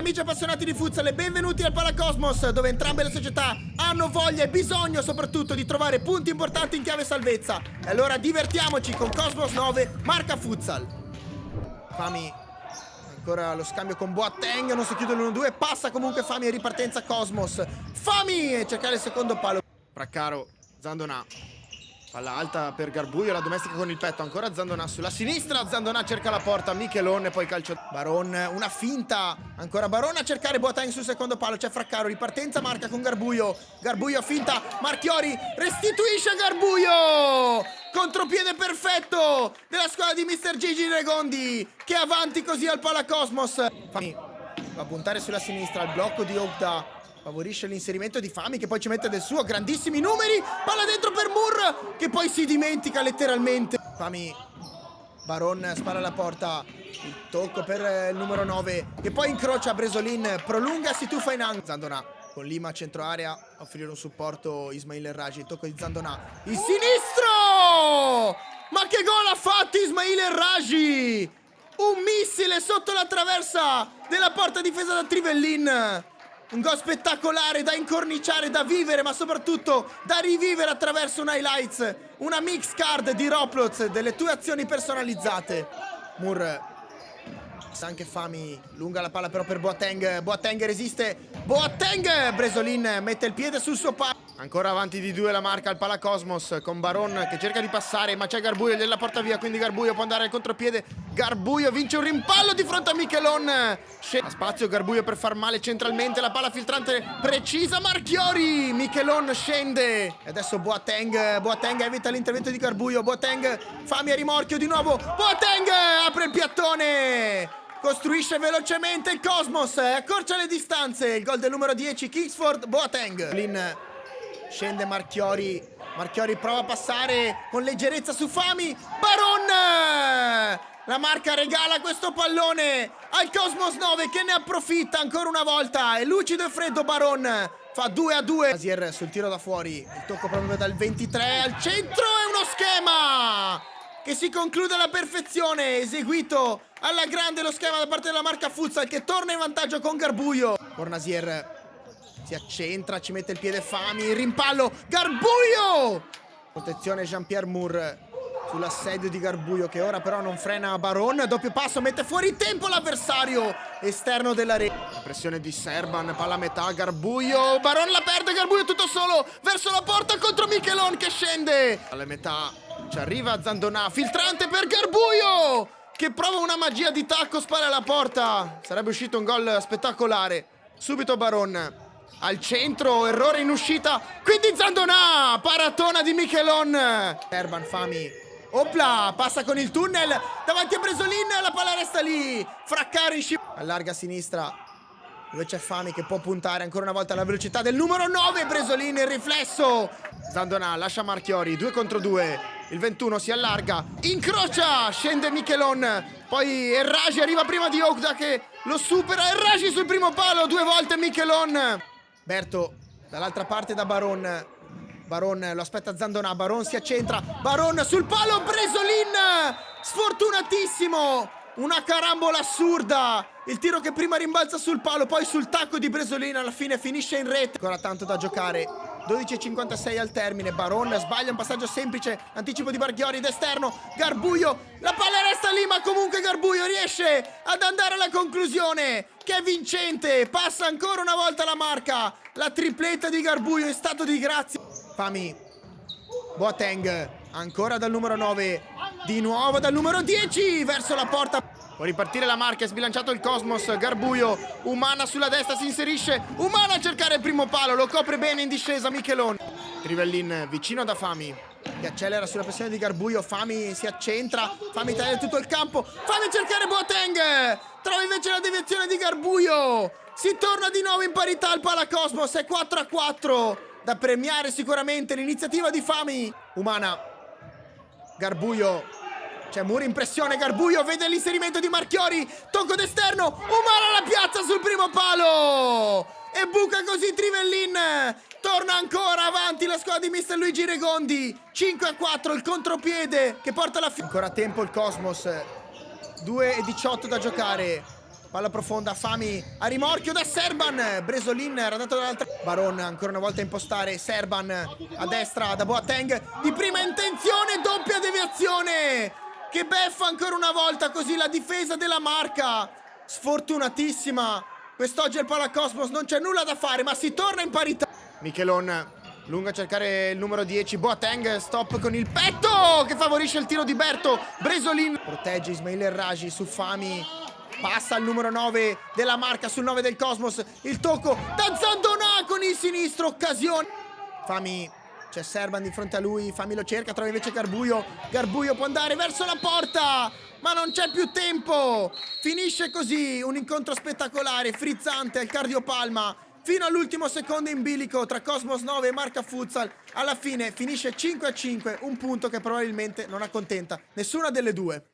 Amici appassionati di futsal e benvenuti al Palacosmos, dove entrambe le società hanno voglia e bisogno soprattutto di trovare punti importanti in chiave salvezza. E allora divertiamoci con Cosmos 9 marca futsal. Fami, ancora lo scambio con Boateng, non si chiude l'1-2, passa comunque Fami e ripartenza Cosmos. Fami e cercare il secondo palo. Fraccaro, Zandonà. Palla alta per Garbuio, la domestica con il petto, ancora Zandonà sulla sinistra, Zandonà cerca la porta, Michelon e poi calcio. Baron, una finta, ancora Baron a cercare Boateng sul secondo palo, c'è Fraccaro, ripartenza, marca con Garbuio, Garbuio finta, Marchiori restituisce a Garbuio! Contropiede perfetto della squadra di Mr. Gigi Regondi, che è avanti così al Palacosmos. Fami va a puntare sulla sinistra, il blocco di Ogda favorisce l'inserimento di Fami che poi ci mette del suo, grandissimi numeri, palla dentro per Moore che poi si dimentica letteralmente. Fami, Baron spara alla porta, il tocco per il numero 9 che poi incrocia Bresolin, prolunga, si tuffa in angolo. Zandonà con Lima a centro area a offrire un supporto Ismail El-Raji, il tocco di Zandonà, il sinistro! Ma che gol ha fatto Ismail El-Raji! Un missile sotto la traversa della porta difesa da Trivellin. Un gol spettacolare da incorniciare, da vivere, ma soprattutto da rivivere attraverso un highlights, una mix card di Roblox delle tue azioni personalizzate. Moore, anche Fami, lunga la palla però per Boateng, Boateng resiste, Boateng, Bresolin mette il piede sul suo palo. Ancora avanti di 2 la marca al Palacosmos con Baron che cerca di passare, ma c'è Garbuio che la porta via, quindi Garbuio può andare al contropiede. Garbuio vince un rimpallo di fronte a Michelon. Ha spazio Garbuio per far male centralmente, la palla filtrante precisa, Marchiori, Michelon scende e adesso Boateng evita l'intervento di Garbuio, Boateng, Fami a rimorchio di nuovo, Boateng apre il piattone, costruisce velocemente il Cosmos, accorcia le distanze, il gol del numero 10 Kingsford, Boateng. Lin scende Marchiori, Marchiori prova a passare con leggerezza su Fami, Baron! La marca regala questo pallone al Cosmos 9 che ne approfitta ancora una volta, è lucido e freddo Baron, fa 2-2. Azier sul tiro da fuori, il tocco proprio dal 23 al centro, è uno schema che si conclude alla perfezione, eseguito alla grande lo schema da parte della marca futsal che torna in vantaggio con Garbuio. Cornasier si accentra, ci mette il piede Fami, rimpallo, Garbuio! Protezione Jean-Pierre Moore sull'assedio di Garbuio che ora però non frena Baron, doppio passo, mette fuori tempo l'avversario esterno della rete. La pressione di Serban, palla a metà, Garbuio, Baron la perde, Garbuio tutto solo verso la porta contro Michelon che scende. Alla metà ci arriva Zandonà, filtrante per Garbuio che prova una magia di tacco, spara alla porta, sarebbe uscito un gol spettacolare. Subito Baron al centro, errore in uscita, quindi Zandonà, paratona di Michelon. Serban, Fami, opla, passa con il tunnel davanti a Bresolin, la palla resta lì, Fraccaro in scivola, allarga a sinistra dove c'è Fami che può puntare ancora una volta alla velocità del numero 9, Bresolin, il riflesso, Zandonà lascia Marchiori, 2 contro 2, il 21 si allarga, incrocia, scende Michelon, poi El-Raji arriva prima di Ogda che lo supera, El-Raji sul primo palo, 2 volte Michelon. Berto dall'altra parte da Baron, Baron lo aspetta Zandonà, Baron si accentra, Baron sul palo, Bresolin sfortunatissimo, una carambola assurda, il tiro che prima rimbalza sul palo poi sul tacco di Bresolin alla fine finisce in rete. Ancora tanto da giocare, 12:56 al termine, Baron sbaglia un passaggio semplice, anticipo di Marchiori d'esterno, Garbuio, la palla resta lì ma comunque Garbuio riesce ad andare alla conclusione che è vincente, passa ancora una volta la marca, la tripletta di Garbuio in stato di grazia. Fami, Boateng, ancora dal numero 9, di nuovo dal numero 10 verso la porta. Può ripartire la marca, è sbilanciato il Cosmos, Garbuio, Umana sulla destra si inserisce, Umana a cercare il primo palo, lo copre bene in discesa Michelon. Trivellin vicino da Fami, che accelera sulla pressione di Garbuio, Fami si accentra, Fami taglia tutto il campo, Fami a cercare Boateng, trova invece la deviazione di Garbuio, si torna di nuovo in parità al Palacosmos, è 4-4, da premiare sicuramente l'iniziativa di Fami. Umana, Garbuio, c'è Moore in pressione, Garbuio vede l'inserimento di Marchiori, tocco d'esterno, Umana la piazza sul primo palo e buca così Trivellin, torna ancora avanti la squadra di Mr. Luigi Regondi, 5-4 il contropiede che porta alla fine. Ancora tempo il Cosmos, 2:18 da giocare, Palla profonda, Fami a rimorchio da Serban. Bresolin era andato dall'altra. Baron ancora una volta a impostare. Serban a destra da Boateng. Di prima intenzione, doppia deviazione. Che beffa ancora una volta così la difesa della Marca. Sfortunatissima. Quest'oggi al Palacosmos non c'è nulla da fare, ma si torna in parità. Michelon lungo a cercare il numero 10. Boateng stop con il petto che favorisce il tiro di Berto. Bresolin protegge Ismail El Raji su Fami. Passa al numero 9 della Marca sul 9 del Cosmos. Il tocco da Zandonà con il sinistro. Occasione. Fami, c'è Serban di fronte a lui. Fami lo cerca, trova invece Garbuio. Garbuio può andare verso la porta, ma non c'è più tempo. Finisce così un incontro spettacolare, frizzante al cardiopalma, fino all'ultimo secondo in bilico tra Cosmos 9 e Marca Futsal. Alla fine finisce 5-5, un punto che probabilmente non accontenta nessuna delle due.